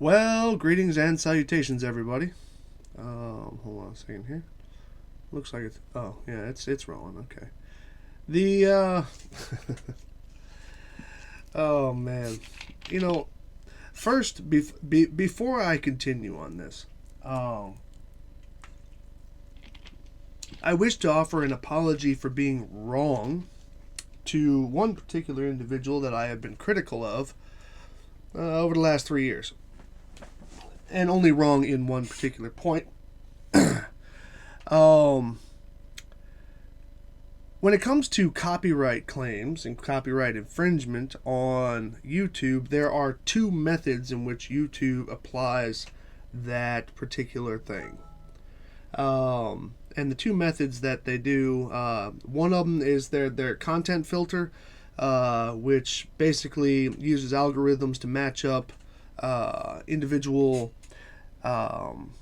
Well, greetings and salutations, everybody. Hold on a second here. Looks like it's. Oh, yeah, it's rolling. Okay. The oh man, you know, first before I continue on this, um, I wish to offer an apology for being wrong to one particular individual that I have been critical of over the last 3 years, and only wrong in one particular point. Um, when it comes to copyright claims and copyright infringement on YouTube, there are two methods in which YouTube applies that particular thing. And the two methods that they do, one of them is their content filter, which basically uses algorithms to match up individual, um,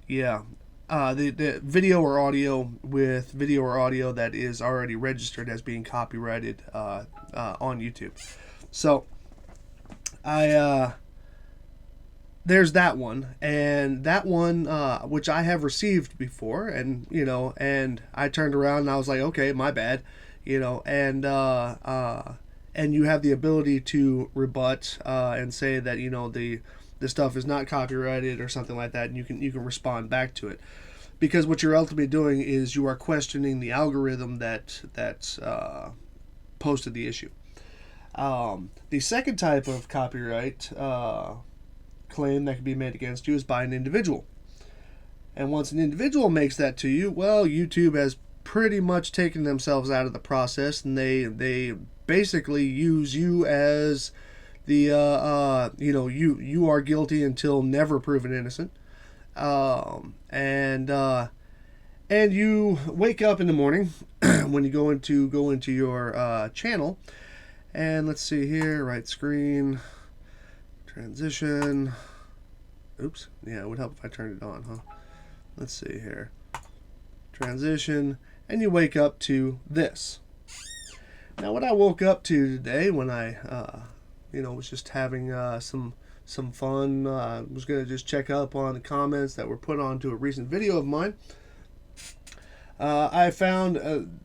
yeah, the video or audio with video or audio that is already registered as being copyrighted on YouTube. So I there's that one, and that one which I have received before, and I turned around and I was like, okay, my bad, and you have the ability to rebut and say that the stuff is not copyrighted or something like that, and you can respond back to it, because what you're ultimately doing is you are questioning the algorithm that posted the issue. The second type of copyright claim that can be made against you is by an individual. And once an individual makes that to you, well, YouTube has pretty much taken themselves out of the process, and they basically use you as the you are guilty until never proven innocent. And you wake up in the morning when you go into your channel, and let's see here, right screen, transition. Oops. Yeah, it would help if I turned it on, huh? Let's see here. Transition, and you wake up to this. Now, what I woke up to today when I, was just having some fun, was going to just check up on the comments that were put onto a recent video of mine. I found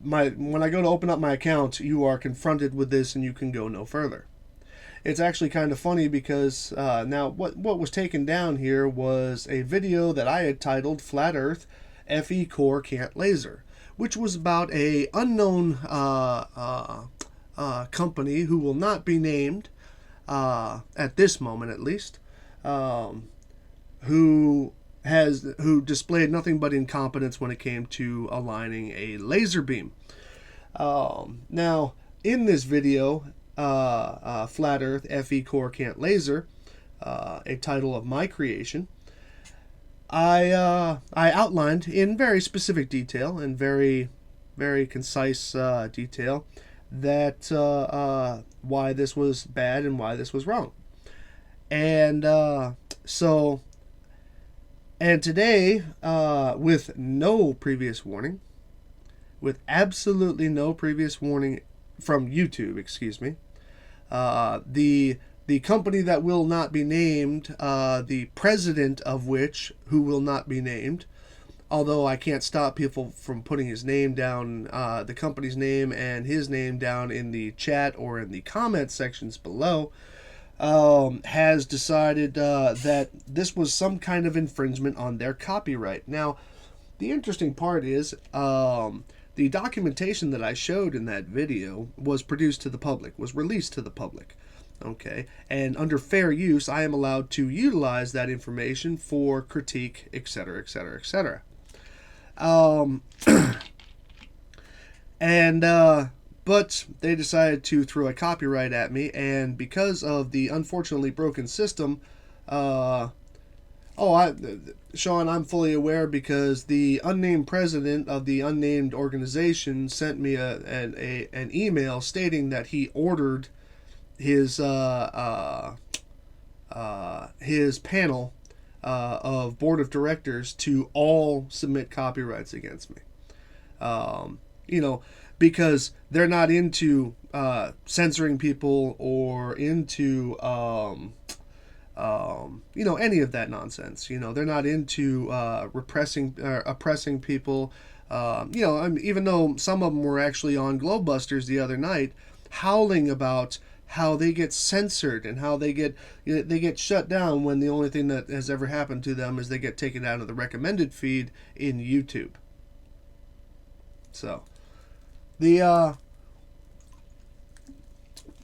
when I go to open up my account, you are confronted with this, and you can go no further. It's actually kind of funny because now what was taken down here was a video that I had titled "Flat Earth FE Core Can't Laser," which was about a unknown company who will not be named at this moment, at least, who displayed nothing but incompetence when it came to aligning a laser beam. Now, in this video, Flat Earth FE Core Can't Laser, a title of my creation, I outlined in very specific detail and very, very concise detail that why this was bad and why this was wrong. And today, with no previous warning, with absolutely no previous warning from YouTube, excuse me, the company that will not be named, the president of which, who will not be named, although I can't stop people from putting his name down, the company's name and his name down in the chat or in the comment sections below, has decided that this was some kind of infringement on their copyright. Now, the interesting part is the documentation that I showed in that video was produced to the public, was released to the public. Okay, and under fair use, I am allowed to utilize that information for critique, etc., etc., etc. But they decided to throw a copyright at me, and because of the unfortunately broken system, Sean, I'm fully aware, because the unnamed president of the unnamed organization sent me an email stating that he ordered his panel of board of directors to all submit copyrights against me. Because they're not into censoring people or into any of that nonsense. They're not into oppressing people. Even though some of them were actually on Globebusters the other night, howling about how they get censored and how they get shut down when the only thing that has ever happened to them is they get taken out of the recommended feed in YouTube. So the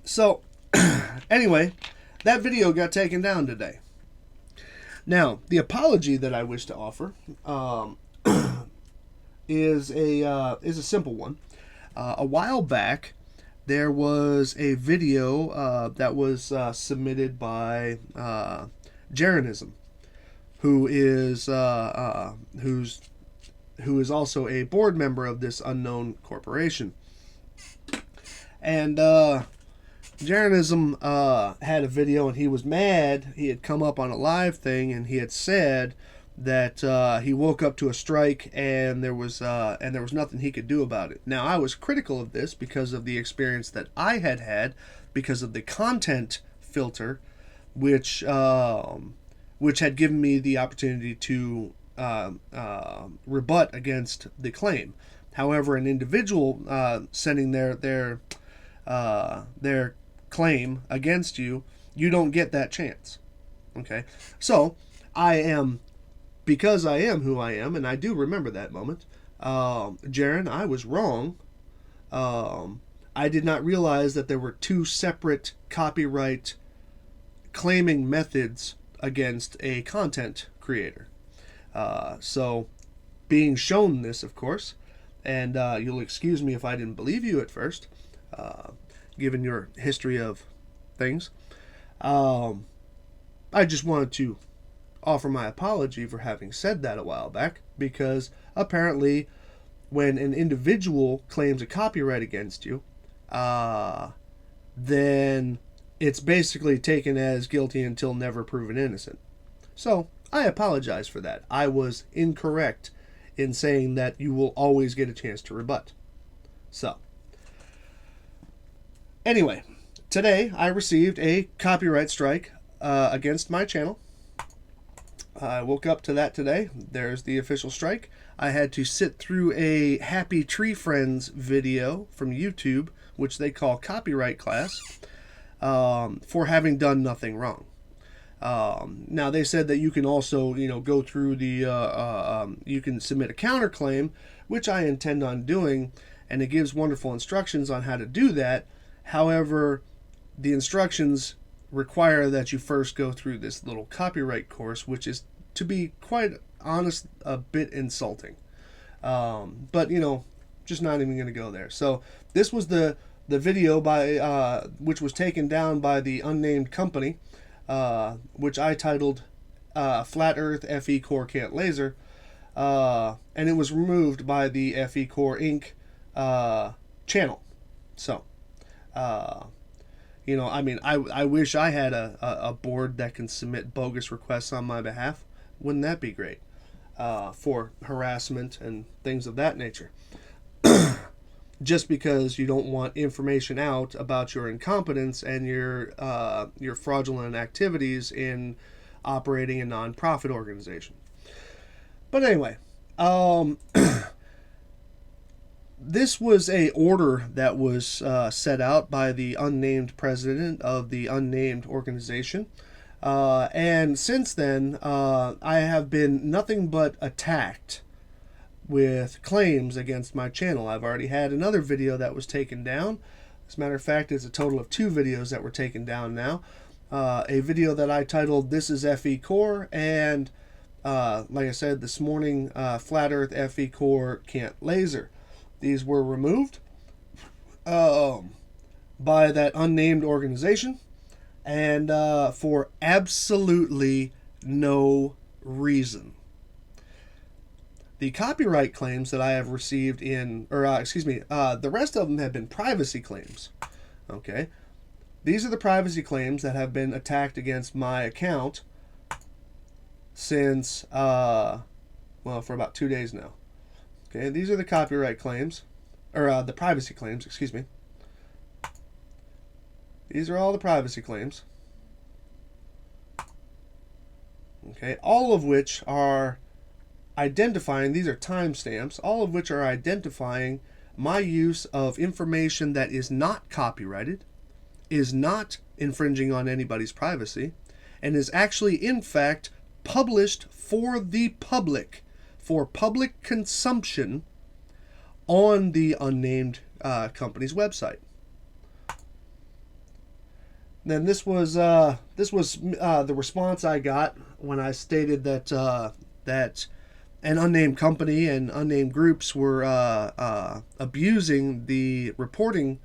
so anyway, that video got taken down today. Now, the apology that I wish to offer is a simple one. A while back, there was a video that was submitted by Jaronism, who is also a board member of this unknown corporation, and Jaronism had a video, and he was mad. He had come up on a live thing, and he had said that he woke up to a strike, and there was nothing he could do about it. Now, I was critical of this because of the experience that I had because of the content filter, which had given me the opportunity to rebut against the claim. However, an individual sending their claim against you, you don't get that chance. Okay, so because I am who I am, and I do remember that moment. Jaron, I was wrong. I did not realize that there were two separate copyright claiming methods against a content creator. So, being shown this, of course, and you'll excuse me if I didn't believe you at first, given your history of things, I just wanted to offer my apology for having said that a while back, because apparently when an individual claims a copyright against you, then it's basically taken as guilty until never proven innocent. So I apologize for that. I was incorrect in saying that you will always get a chance to rebut. So anyway, today I received a copyright strike against my channel. I woke up to that today. There's the official strike. I had to sit through a Happy Tree Friends video from YouTube, which they call copyright class, for having done nothing wrong. Now, they said that you can also, go through you can submit a counterclaim, which I intend on doing, and it gives wonderful instructions on how to do that. However, the instructions require that you first go through this little copyright course, which is, to be quite honest, a bit insulting. But just not even going to go there. So this was the video by which was taken down by the unnamed company, which I titled Flat Earth FE Core Can't Laser, and it was removed by the FE Core Inc. Channel. So I wish I had a board that can submit bogus requests on my behalf. Wouldn't that be great? For harassment and things of that nature. Just because you don't want information out about your incompetence and your fraudulent activities in operating a nonprofit organization. But anyway, this was a order that was set out by the unnamed president of the unnamed organization. And since then, I have been nothing but attacked with claims against my channel. I've already had another video that was taken down. As a matter of fact, it's a total of 2 videos that were taken down now. A video that I titled This is FE Core, and like I said this morning, Flat Earth FE Core Can't Laser. These were removed by that unnamed organization, and for absolutely no reason. The copyright claims that I have received the rest of them have been privacy claims. Okay, these are the privacy claims that have been attacked against my account since, for about 2 days now. Okay, these are the copyright claims, or the privacy claims, excuse me. These are all the privacy claims. Okay, all of which are identifying, these are timestamps, all of which are identifying my use of information that is not copyrighted, is not infringing on anybody's privacy, and is actually, in fact, published for the public, for public consumption on the unnamed company's website. Then this was the response I got when I stated that that an unnamed company and unnamed groups were abusing the reporting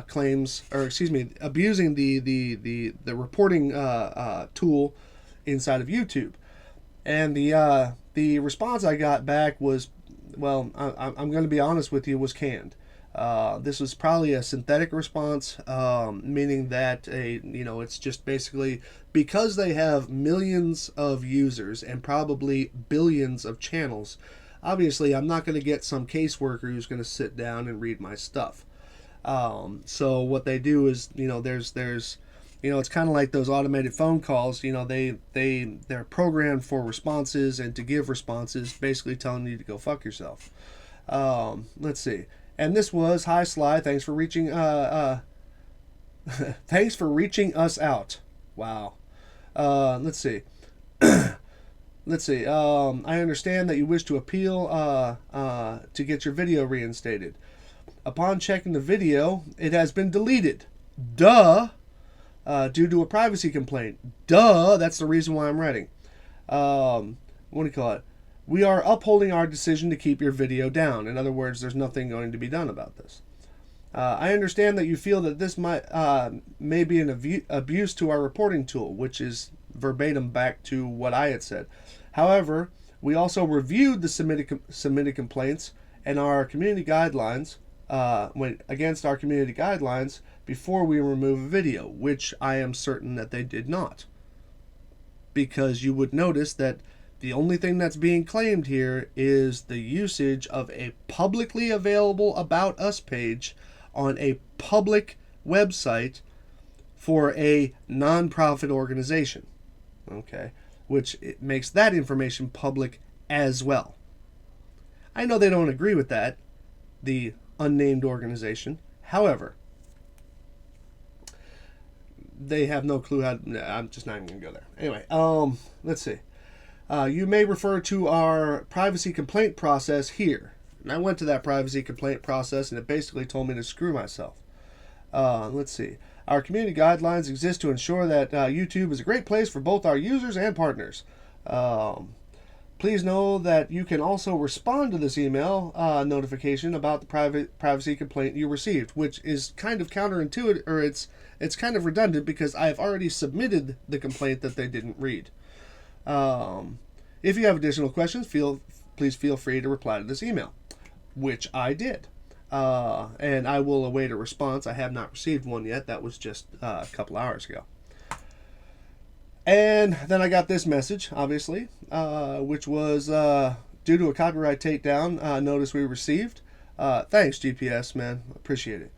claims, or excuse me, abusing the reporting tool inside of YouTube. And the response I got back was, well, I'm going to be honest with you, was canned. This was probably a synthetic response, meaning that it's just basically because they have millions of users and probably billions of channels. Obviously, I'm not going to get some caseworker who's going to sit down and read my stuff. So what they do is, there's it's kind of like those automated phone calls. They're programmed for responses and to give responses, basically telling you to go fuck yourself. Let's see. And this was, hi Sly, thanks for reaching thanks for reaching us out. Wow. Let's see. Let's see. I understand that you wish to appeal to get your video reinstated. Upon checking the video, it has been deleted. Duh. Due to a privacy complaint. Duh. That's the reason why I'm writing. What do you call it? We are upholding our decision to keep your video down. In other words, there's nothing going to be done about this. I understand that you feel that this may be an abuse to our reporting tool, which is verbatim back to what I had said. However, we also reviewed the submitted complaints and our community guidelines, went against our community guidelines before we remove a video, which I am certain that they did not. Because you would notice that the only thing that's being claimed here is the usage of a publicly available About Us page on a public website for a non-profit organization. Okay, which it makes that information public as well. I know they don't agree with that, the unnamed organization. However, they have no clue how. I'm just not even going to go there. Anyway, let's see. You may refer to our privacy complaint process here. And I went to that privacy complaint process, and it basically told me to screw myself. Let's see. Our community guidelines exist to ensure that YouTube is a great place for both our users and partners. Please know that you can also respond to this email notification about the privacy complaint you received, which is kind of counterintuitive, or it's kind of redundant because I've already submitted the complaint that they didn't read. If you have additional questions, please feel free to reply to this email, which I did. And I will await a response. I have not received one yet. That was just a couple hours ago. And then I got this message, obviously, which was due to a copyright takedown notice we received. Thanks, GPS, man. Appreciate it.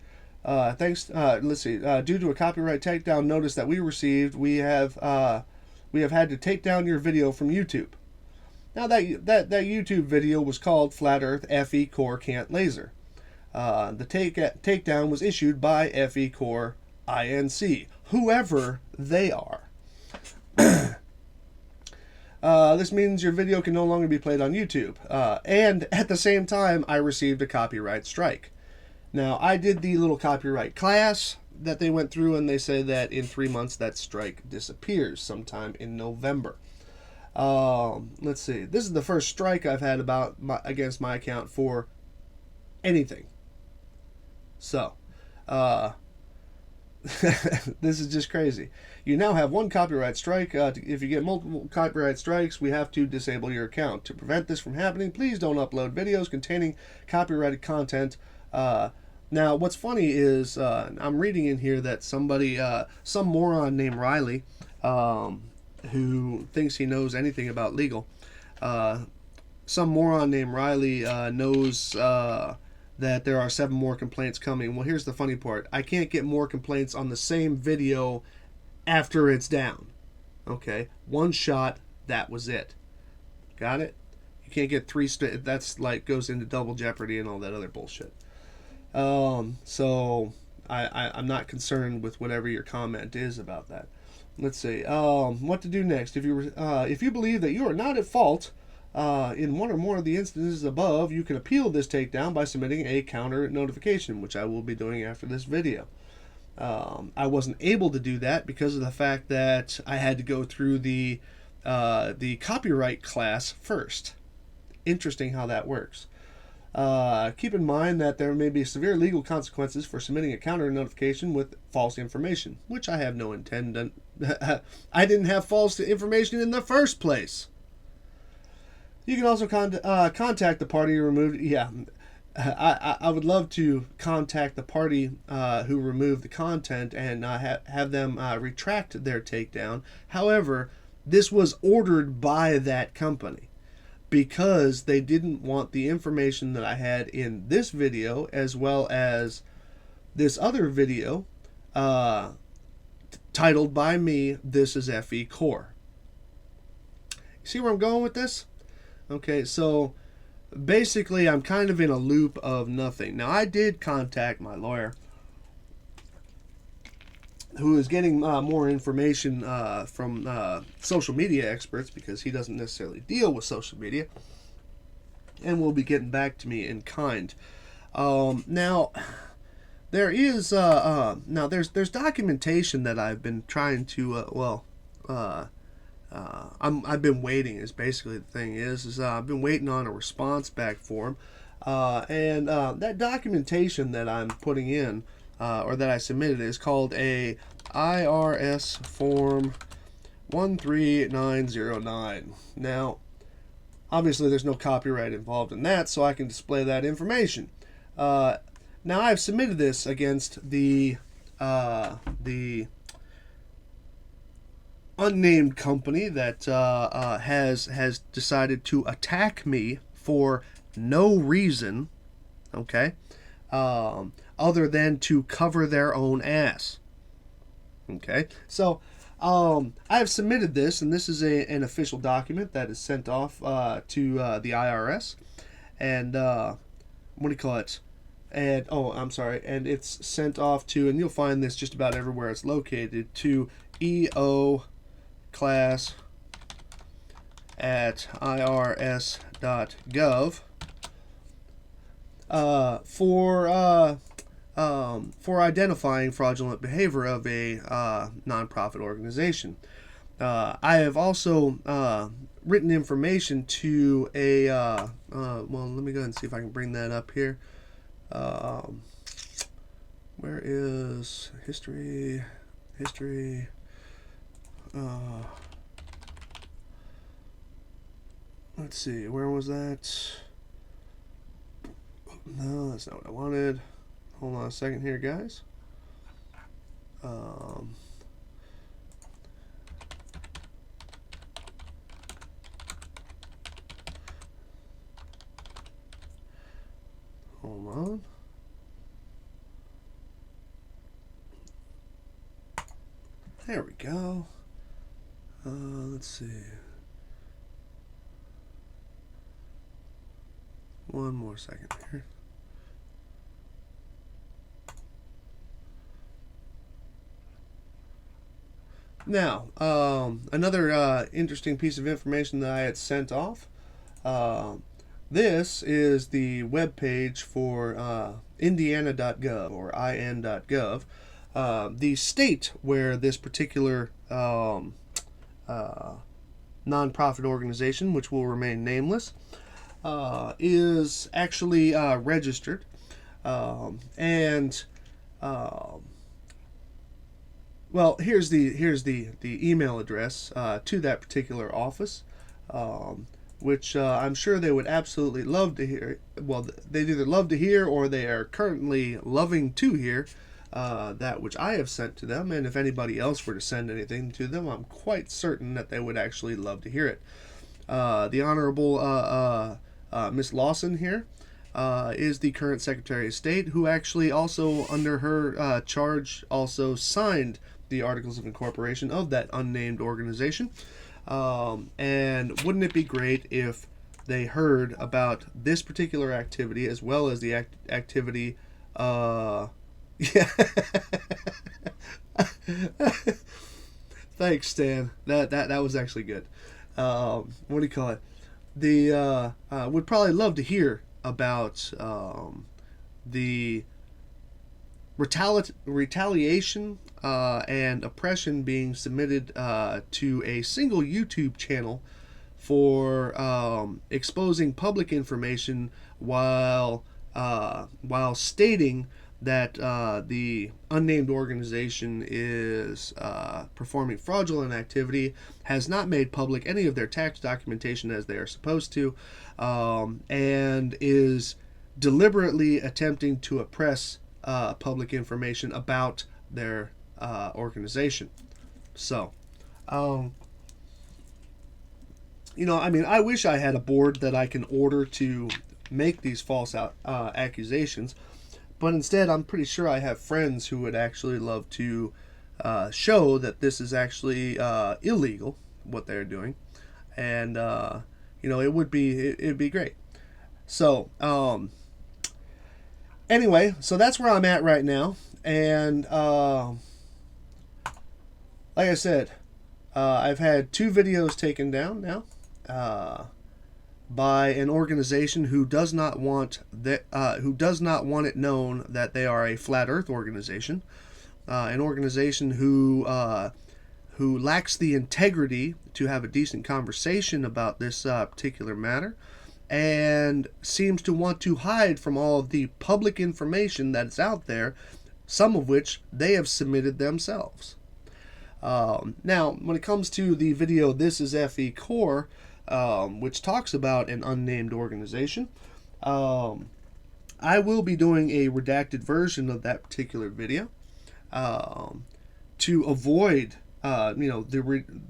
Thanks. Let's see. Due to a copyright takedown notice that we received, we have had to take down your video from YouTube. Now that YouTube video was called Flat Earth FE Core Can't Laser. The takedown was issued by FE Core INC, whoever they are. This means your video can no longer be played on YouTube. And at the same time, I received a copyright strike. Now, I did the little copyright class that they went through, and they say that in 3 months that strike disappears sometime in November. Let's see. This is the first strike I've had against my account for anything. So, this is just crazy. You now have one copyright strike. If you get multiple copyright strikes, we have to disable your account. To prevent this from happening, please don't upload videos containing copyrighted content. Now, what's funny is I'm reading in here that somebody, some moron named Riley, who thinks he knows anything about legal, some moron named Riley knows that there are 7 more complaints coming. Well, here's the funny part. I can't get more complaints on the same video after it's down. Okay, one shot, that was it. Got it? You can't get three. That's like goes into double jeopardy and all that other bullshit. So I'm not concerned with whatever your comment is about that. Let's see. What to do next? If you believe that you are not at fault in one or more of the instances above, you can appeal this takedown by submitting a counter notification, which I will be doing after this video. I wasn't able to do that because of the fact that I had to go through the copyright class first. Interesting how that works. Keep in mind that there may be severe legal consequences for submitting a counter notification with false information, which I have no intent. I didn't have false information in the first place. You can also contact the party who removed. Yeah, I would love to contact the party who removed the content and have them retract their takedown. However, this was ordered by that company, because they didn't want the information that I had in this video as well as this other video titled by me, This is FE Core. See where I'm going with this? Okay, so basically I'm kind of in a loop of nothing. Now, I did contact my lawyer, who is getting more information from social media experts, because he doesn't necessarily deal with social media, and will be getting back to me in kind. Now, there is there's documentation that I've been trying to I've been waiting. Is basically the thing is I've been waiting on a response back for him, and that documentation that I'm putting in. Or that I submitted is called a IRS Form 13909. Now, obviously there's no copyright involved in that, so I can display that information. Now, I've submitted this against the unnamed company that has decided to attack me for no reason. Okay. Other than to cover their own ass. Okay, so I have submitted this, and this is an official document that is sent off to the IRS, and what do you call it? And and it's sent off to, and you'll find this just about everywhere it's located, to EO class at irs.gov for identifying fraudulent behavior of a nonprofit organization. I have also written information to a well, let me go ahead and see if I can bring that up here. Where is history? Let's see, where was that? No, that's not what I wanted. Hold on a second here, guys. Hold on. There we go. Let's see. One more second here. Now, another interesting piece of information that I had sent off. This is the web page for indiana.gov or in.gov, the state where this particular nonprofit organization, which will remain nameless, is actually registered, and well, here's the email address to that particular office, which I'm sure they would absolutely love to hear. Well, they'd either love to hear or they are currently loving to hear that which I have sent to them. And if anybody else were to send anything to them, I'm quite certain that they would actually love to hear it. The Honorable Miss Lawson here is the current Secretary of State, who actually also, under her charge, also signed the articles of incorporation of that unnamed organization. And wouldn't it be great if they heard about this particular activity as well as the activity? Yeah. Thanks, Stan. That was actually good. What do you call it? The would probably love to hear about the retaliation and oppression being submitted to a single YouTube channel for exposing public information while stating that the unnamed organization is performing fraudulent activity, has not made public any of their tax documentation as they are supposed to, and is deliberately attempting to oppress public information about their organization. So, I wish I had a board that I can order to make these false accusations, but instead I'm pretty sure I have friends who would actually love to show that this is actually illegal, what they're doing, and it'd be great. So, anyway, so that's where I'm at right now, and like I said, I've had 2 videos taken down now by an organization who does not want it known that they are a flat Earth organization, an organization who lacks the integrity to have a decent conversation about this particular matter, and seems to want to hide from all of the public information that's out there, some of which they have submitted themselves. Now, when it comes to the video This is FE Core, which talks about an unnamed organization, I will be doing a redacted version of that particular video to avoid the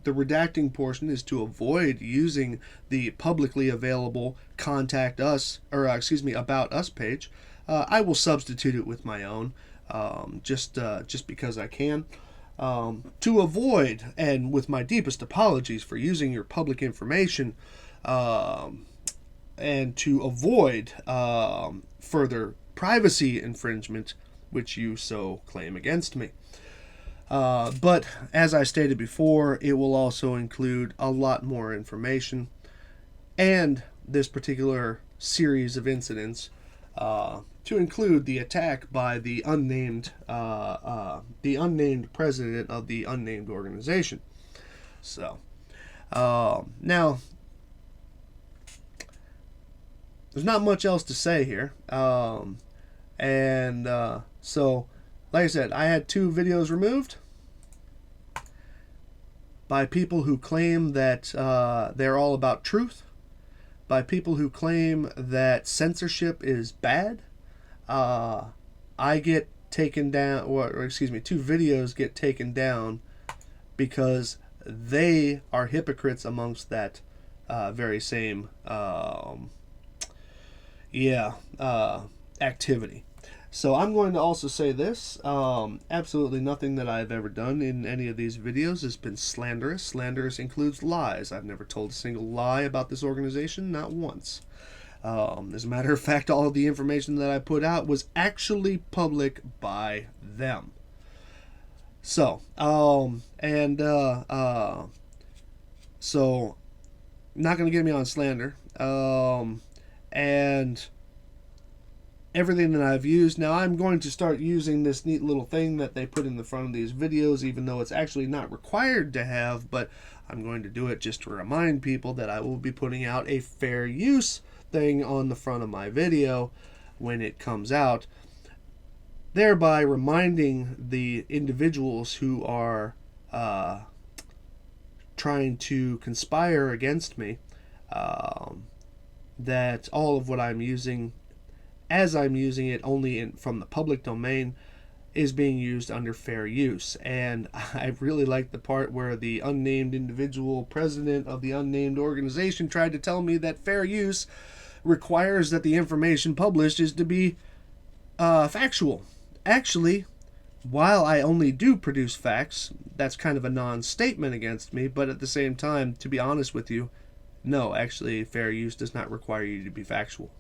redacting portion is to avoid using the publicly available contact us, or about us page. I will substitute it with my own, just because I can, to avoid, and with my deepest apologies for using your public information, and to avoid further privacy infringement, which you so claim against me. But as I stated before, it will also include a lot more information, and this particular series of incidents, to include the attack by the unnamed president of the unnamed organization. So, now there's not much else to say here, so, like I said, I had 2 videos removed by people who claim that they're all about truth, by people who claim that censorship is bad. I get taken down, 2 videos get taken down because they are hypocrites amongst that very same activity. So I'm going to also say this, absolutely nothing that I've ever done in any of these videos has been slanderous. Slanderous includes lies. I've never told a single lie about this organization, not once. As a matter of fact, all of the information that I put out was actually public by them. So, so, not going to get me on slander. And everything that I've used. Now I'm going to start using this neat little thing that they put in the front of these videos, even though it's actually not required to have, but I'm going to do it just to remind people that I will be putting out a fair use thing on the front of my video when it comes out, thereby reminding the individuals who are trying to conspire against me that all of what I'm using, as I'm using it only from the public domain, is being used under fair use. And I really like the part where the unnamed individual president of the unnamed organization tried to tell me that fair use requires that the information published is to be factual. Actually, while I only do produce facts, that's kind of a non-statement against me, but at the same time, to be honest with you, no, actually, fair use does not require you to be factual.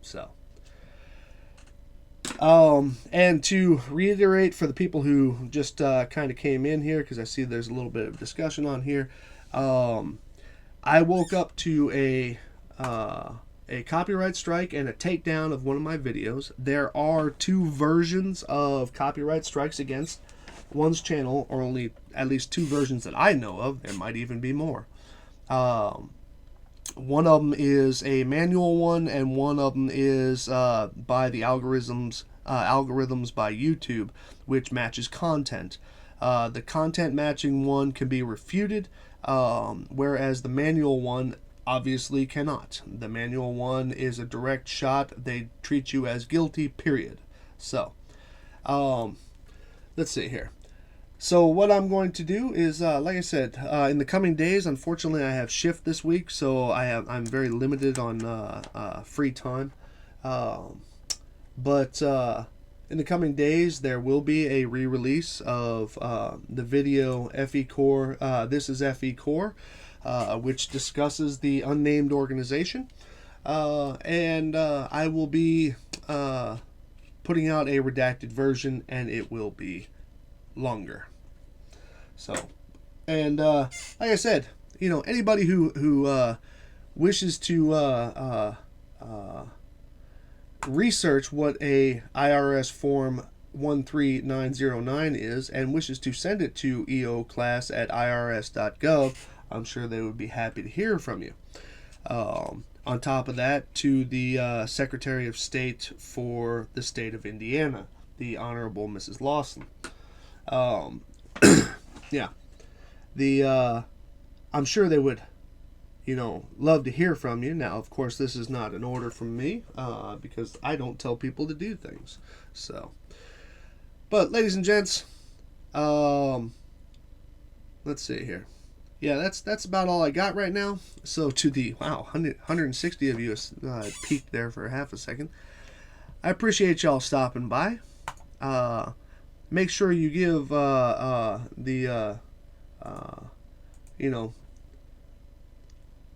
So, and to reiterate for the people who just kind of came in here, because I see there's a little bit of discussion on here, I woke up to a copyright strike and a takedown of one of my videos. There are two versions of copyright strikes against one's channel, or only at least two versions that I know of. There might even be more. One of them is a manual one, and one of them is by the algorithms by YouTube, which matches content. The content matching one can be refuted, whereas the manual one obviously cannot. The manual one is a direct shot. They treat you as guilty, period. So, let's see here. So what I'm going to do is, like I said, in the coming days, unfortunately I have shift this week, so I'm very limited on free time. But in the coming days, there will be a re-release of the video FE Core. This is FE Core, which discusses the unnamed organization. And I will be putting out a redacted version, and it will be longer. So, and like I said, anybody who wishes to research what a IRS form 13909 is and wishes to send it to eoclass@irs.gov, I'm sure they would be happy to hear from you. On top of that, to the Secretary of State for the state of Indiana, the Honorable Mrs. Lawson. Yeah, I'm sure they would, love to hear from you. Now, of course, this is not an order from me, because I don't tell people to do things. So, but ladies and gents, let's see here. Yeah, that's about all I got right now. So to the 160 of you peeked there for half a second. I appreciate y'all stopping by. Make sure you give I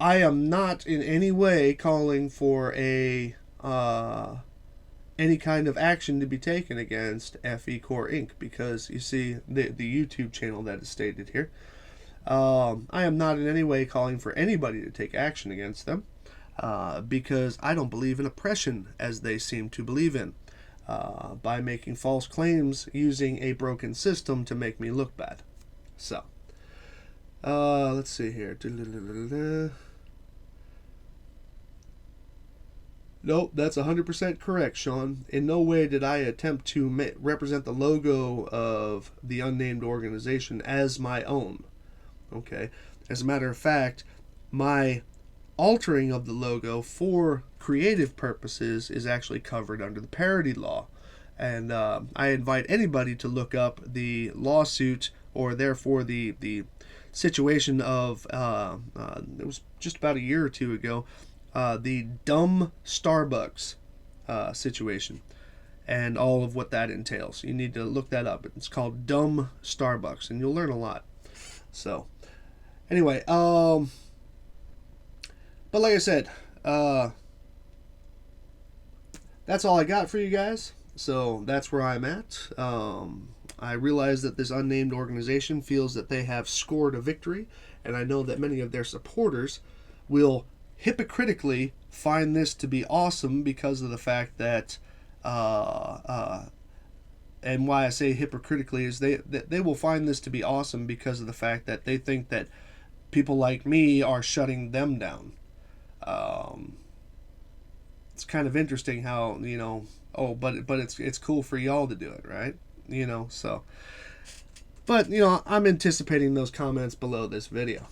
am not in any way calling for any kind of action to be taken against FE Core Inc. because you see the YouTube channel that is stated here. I am not in any way calling for anybody to take action against them because I don't believe in oppression as they seem to believe in. By making false claims using a broken system to make me look bad. So, let's see here. Nope, that's 100% correct, Sean. In no way did I attempt to represent the logo of the unnamed organization as my own. Okay? As a matter of fact, my altering of the logo for creative purposes is actually covered under the parody law. And I invite anybody to look up the lawsuit, or therefore the situation of, it was just about a year or two ago, the dumb Starbucks situation and all of what that entails. You need to look that up. It's called Dumb Starbucks, and you'll learn a lot. So, anyway, but like I said, that's all I got for you guys. So that's where I'm at. I realize that this unnamed organization feels that they have scored a victory, and I know that many of their supporters will hypocritically find this to be awesome because of the fact that, and why I say hypocritically is they will find this to be awesome because of the fact that they think that people like me are shutting them down. It's kind of interesting how, but it's cool for y'all to do it, right? So, but I'm anticipating those comments below this video,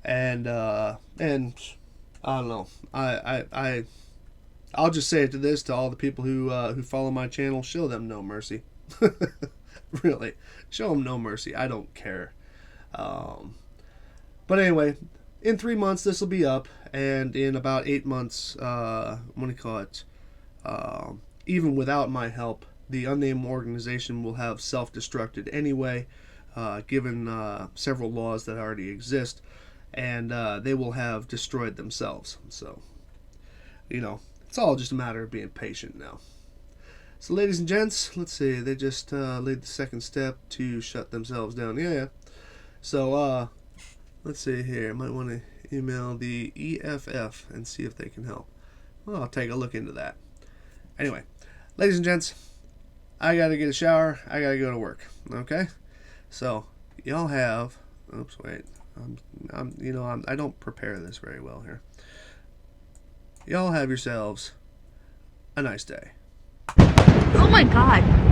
and I don't know, I'll just say it to all the people who follow my channel: show them no mercy. Really, show them no mercy. I don't care. But anyway, in 3 months this will be up, and in about 8 months, even without my help, the unnamed organization will have self-destructed anyway, given several laws that already exist, and they will have destroyed themselves. So, it's all just a matter of being patient now. So, ladies and gents, let's see. They just laid the second step to shut themselves down. Yeah. So, let's see here. I might want to email the EFF and see if they can help. Well, I'll take a look into that. Anyway, ladies and gents, I gotta get a shower. I gotta go to work. Okay. So, y'all have. Oops, wait. I don't prepare this very well here. Y'all have yourselves a nice day. Oh my God.